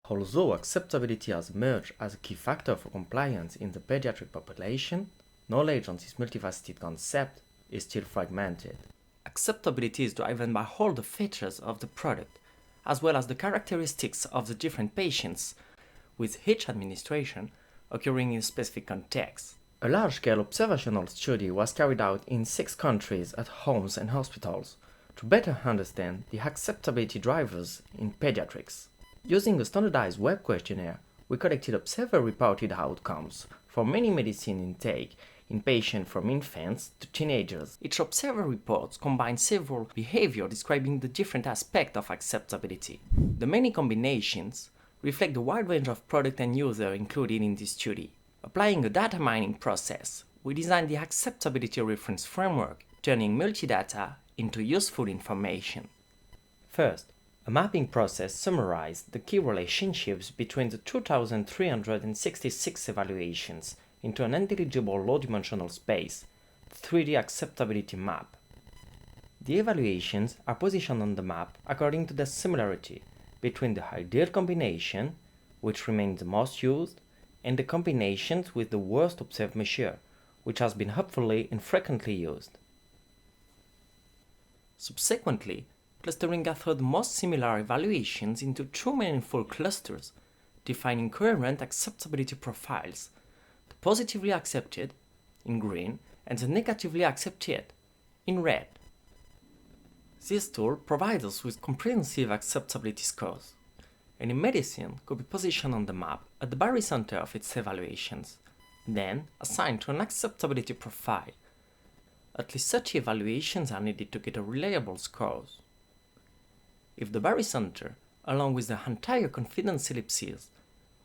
Although acceptability has emerged as a key factor for compliance in the pediatric population, knowledge on this multifaceted concept is still fragmented. Acceptability is driven by all the features of the product, as well as the characteristics of the different patients, with each administration occurring in a specific context. A large-scale observational study was carried out in 6 countries at homes and hospitals to better understand the acceptability drivers in pediatrics. Using a standardized web questionnaire, we collected observer-reported outcomes for many medicine intake in patients from infants to teenagers. Each observer report combines several behaviors describing the different aspects of acceptability. The many combinations reflect the wide range of product and user included in this study. Applying a data mining process, we designed the acceptability reference framework, turning multi-data into useful information. First, a mapping process summarized the key relationships between the 2,366 evaluations into an intelligible low-dimensional space, the 3D acceptability map. The evaluations are positioned on the map according to the similarity between the ideal combination, which remains the most used, and the combinations with the worst observed measure, which has been hopefully and frequently used. Subsequently, clustering gathered the most similar evaluations into 2 meaningful clusters, defining coherent acceptability profiles: the positively accepted, in green, and the negatively accepted, in red. This tool provides us with comprehensive acceptability scores. Any medicine could be positioned on the map at the barycenter of its evaluations, then assigned to an acceptability profile. At least 30 evaluations are needed to get a reliable scores. If the barycenter, along with the entire confidence ellipses,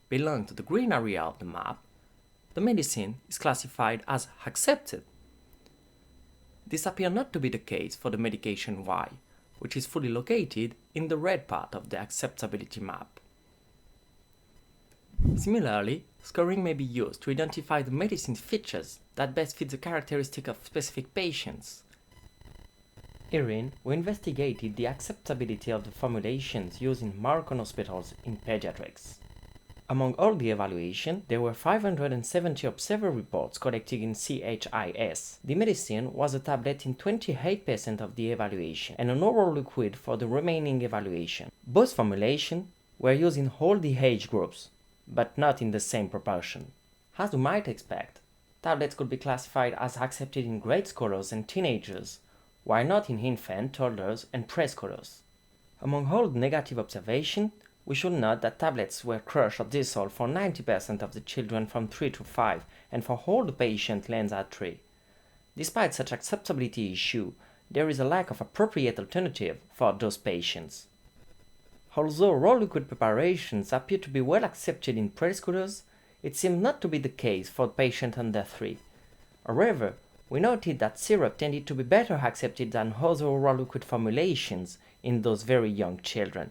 belong to the green area of the map, the medicine is classified as accepted. This appears not to be the case for the medication Y, which is fully located in the red part of the acceptability map. Similarly, scoring may be used to identify the medicine features that best fit the characteristics of specific patients. Herein, we investigated the acceptability of the formulations used in Moroccan hospitals in pediatrics. Among all the evaluations, there were 570 observer reports collected in CHIS. The medicine was a tablet in 28% of the evaluation and an oral liquid for the remaining evaluation. Both formulations were used in all the age groups, but not in the same proportion. As you might expect, tablets could be classified as accepted in grade scholars and teenagers, while not in infant, toddlers, and preschoolers. Among all the negative observations, we should note that tablets were crushed or dissolved for 90% of the children from 3 to 5 and for all the patients less than 3. Despite such acceptability issue, there is a lack of appropriate alternative for those patients. Although raw liquid preparations appear to be well accepted in preschoolers, it seems not to be the case for patients under 3. However, we noted that syrup tended to be better accepted than other oral liquid formulations in those very young children.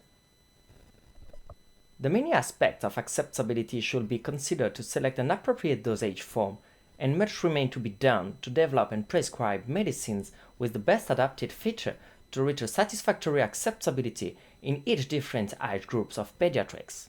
The many aspects of acceptability should be considered to select an appropriate dosage form, and much remains to be done to develop and prescribe medicines with the best adapted feature to reach a satisfactory acceptability in each different age groups of pediatrics.